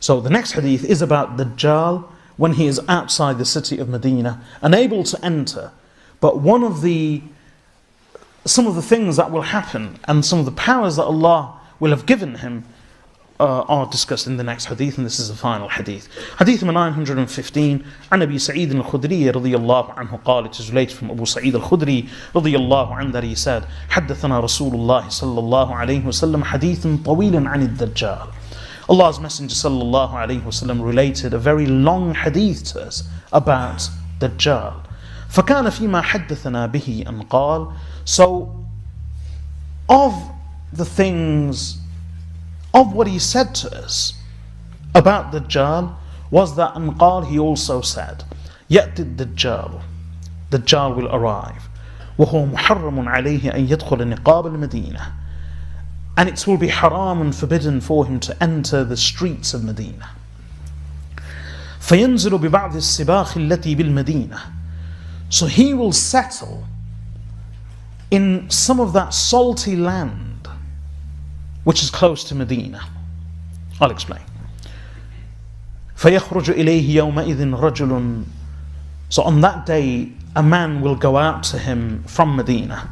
So the next hadith is about Dajjal when he is outside the city of Medina, unable to enter. But some of the things that will happen and some of the powers that Allah will have given him are discussed in the next hadith, and this is the final hadith. Hadith number 915, عن أبي سعيد الخدري رضي الله عنه قال, it is related from Abu Sa'id al-Khudri رضي الله عنه, that he said, حدثنا رسول الله صلى الله عليه وسلم حديث طويل عن الدجال. Allah's Messenger صلى الله عليه وسلم related a very long hadith to us about Dajjal. فكان فيما حدثنا به أن قال, so of the things, of what he said to us about Dajjal was that أن قال, he also said, يأتي الدجال, Dajjal will arrive, وهو محرم عليه أن يدخل نقاب المدينة, and it will be haram and forbidden for him to enter the streets of Medina. فينزل ببعض السباخ التي بالمدينة, so he will settle in some of that salty land which is close to Medina. I'll explain. فيخرج إليه يومئذ رجل, so on that day a man will go out to him from Medina.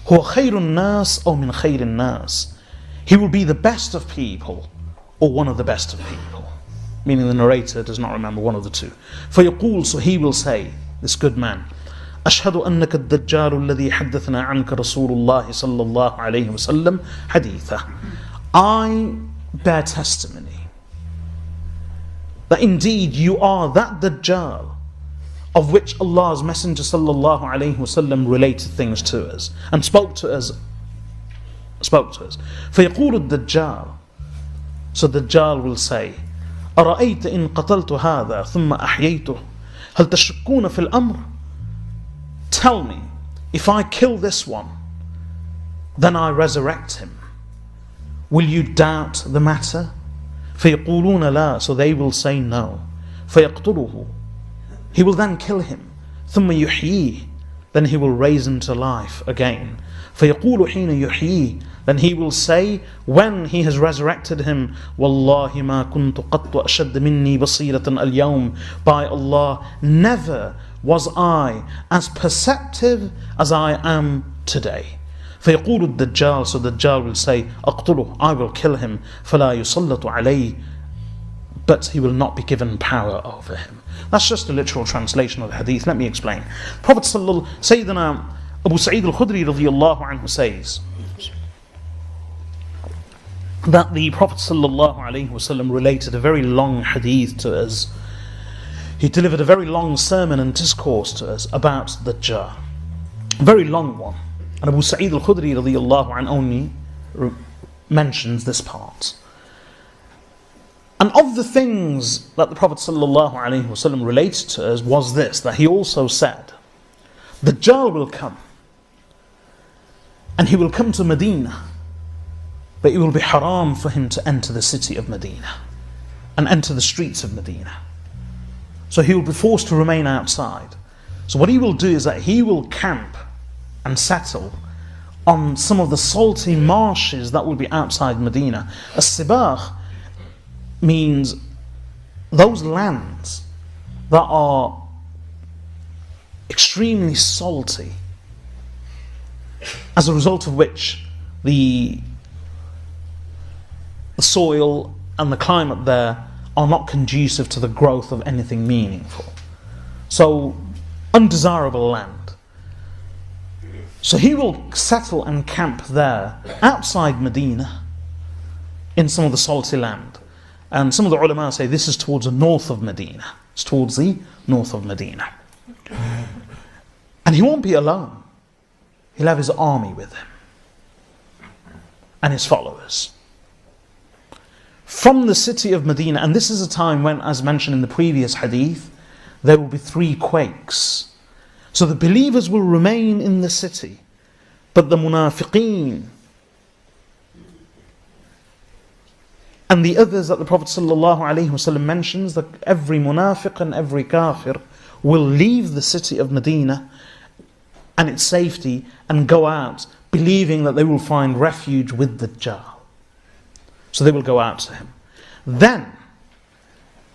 هو خير الناس أو من خير الناس, he will be the best of people or one of the best of people, meaning the narrator does not remember one of the two. فيقول, so he will say, this good man, أشهد أنك الدجال الذي حدثنا عنك رسول الله صلى الله عليه وسلم حديثه, I bear testimony that indeed you are that Dajjal of which Allah's Messenger صلى الله عليه وسلم related things to us and spoke to us. فيقول الدجال, so Dajjal will say, أرأيت إن قتلت هذا ثم أحييته هل تشكون في الأمر, tell me, if I kill this one then I resurrect him, will you doubt the matter? فيقولون لا, so they will say no. فيقتله, he will then kill him. ثم يحييه, then he will raise him to life again. فيقول حين يحييه, then he will say when he has resurrected him, والله ما كنت قط أشد مني بصيرة اليوم, by Allah, never was I as perceptive as I am today. فيقول الدجال, so Dajjal will say, أقتله, I will kill him, فلا يسلط عليه, but he will not be given power over him. That's just a literal translation of the hadith. Let me explain. Prophet Sayyidina Abu Sa'id al-Khudri radiyallahu anhu says that the Prophet sallallahu alaihi wasallam related a very long hadith to us. He delivered a very long sermon and discourse to us about Dajjal, a very long one. And Abu Sa'id al-Khudri radiyallahu anhu only mentions this part. And of the things that the Prophet sallallahu alaihi wasallam related to us was this, that he also said, Dajjal will come, and he will come to Medina, but it will be haram for him to enter the city of Medina and enter the streets of Medina. So he will be forced to remain outside. So what he will do is that he will camp and settle on some of the salty marshes that will be outside Medina. As-Sibakh means those lands that are extremely salty, as a result of which the soil and the climate there are not conducive to the growth of anything meaningful. So, undesirable land. So he will settle and camp there outside Medina in some of the salty land. And some of the ulama say this is towards the north of Medina. It's towards the north of Medina. And he won't be alone. He'll have his army with him and his followers. From the city of Medina, and this is a time when, as mentioned in the previous hadith, there will be 3 quakes. So the believers will remain in the city, but the munafiqeen and the others that the Prophet ﷺ mentions, that every munafiq and every kafir will leave the city of Medina and its safety and go out believing that they will find refuge with Dajjal. So they will go out to him. Then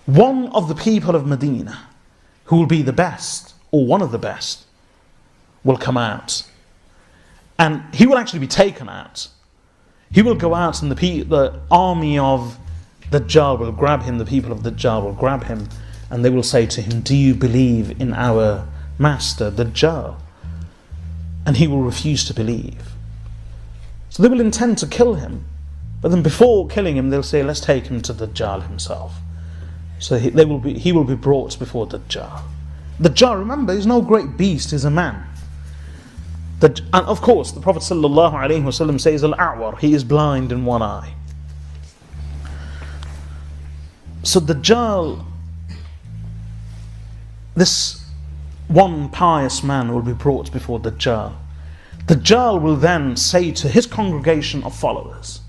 one of the people of Medina, who will be the best, or one of the best, will come out. And he will actually be taken out. He will go out and the army of Dajjal will grab him, the people of Dajjal will grab him, and they will say to him, do you believe in our master, Dajjal? And he will refuse to believe. So they will intend to kill him, but then before killing him, they'll say, let's take him to Dajjal himself. So he will be brought before Dajjal. Dajjal, remember, is no great beast, he's a man. And of course, the Prophet ﷺ says, Al-A'war, he is blind in one eye. So Dajjal, this one pious man will be brought before Dajjal. Dajjal will then say to his congregation of followers,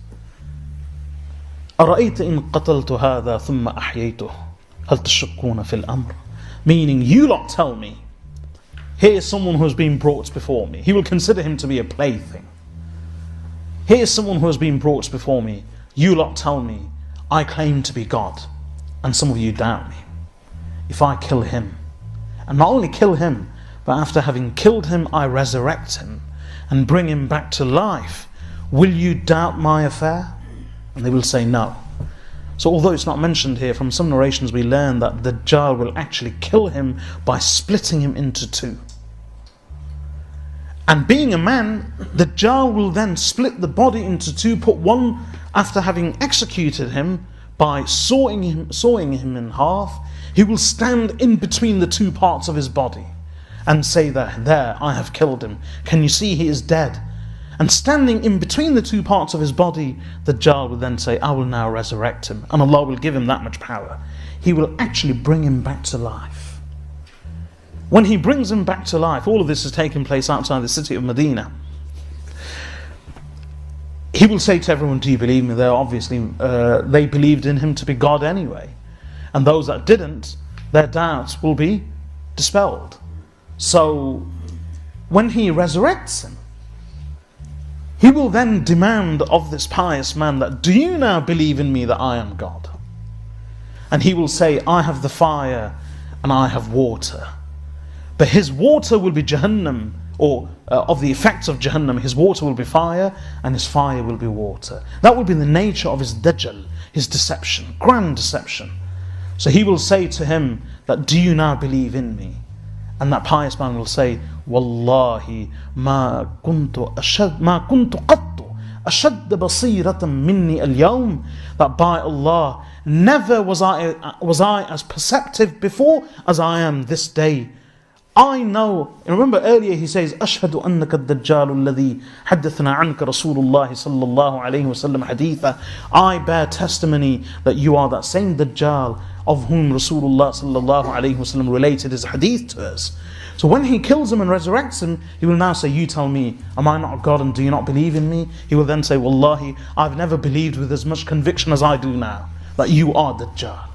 أَرَأَيْتَ إِن قَتَلْتُ هَذَا ثُمَّ أَحْيَيْتُهُ هَلْ تَشُكُّونَ فِي الْأَمْرِ. Meaning, you lot tell me, here is someone who has been brought before me. He will consider him to be a plaything. Here is someone who has been brought before me. You lot tell me, I claim to be God, and some of you doubt me. If I kill him, and not only kill him, but after having killed him, I resurrect him and bring him back to life, will you doubt my affair? And they will say no. So although it's not mentioned here, from some narrations we learn that Dajjal will actually kill him by splitting him into two. And being a man, Dajjal will then split the body into two, put one, after having executed him by sawing him in half, he will stand in between the two parts of his body and say that, there, I have killed him. Can you see he is dead? And standing in between the two parts of his body, Dajjal will then say, I will now resurrect him. And Allah will give him that much power. He will actually bring him back to life. When he brings him back to life, all of this is taking place outside the city of Medina. He will say to everyone, do you believe me? They believed in him to be God anyway. And those that didn't, their doubts will be dispelled. So when he resurrects him, he will then demand of this pious man that, do you now believe in me that I am God? And he will say, I have the fire and I have water. But his water will be Jahannam, or of the effects of Jahannam, his water will be fire and his fire will be water. That will be the nature of his Dajjal, his deception, grand deception. So he will say to him that, do you now believe in me? And that pious man will say, Wallahi ma kuntu qattu ashad basiratan minni al-yawm. That by Allah, never was I as perceptive before as I am this day. I know, and remember earlier he says, Ashhadu annaka ad-dajjal alladhi haddathna anka Rasulullah sallallahu alayhi wa sallam haditha. I bear testimony that you are that same Dajjal of whom Rasulullah sallallahu alayhi wa sallam related his hadith to us. So when he kills him and resurrects him, he will now say, you tell me, am I not God and do you not believe in me? He will then say, Wallahi, I've never believed with as much conviction as I do now, that you are Dajjal.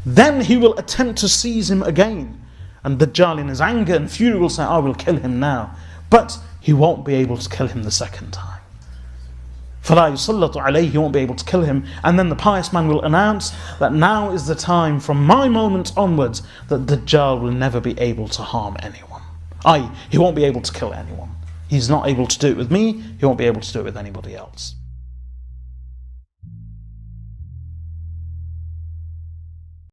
Then he will attempt to seize him again. And Dajjal in his anger and fury will say, I will kill him now. But he won't be able to kill him the second time. فَلَا يُسَلَّطُ عَلَيْهِ, he won't be able to kill him. And then the pious man will announce that now is the time from my moment onwards that Dajjal will never be able to harm anyone. He won't be able to kill anyone. He's not able to do it with me, he won't be able to do it with anybody else.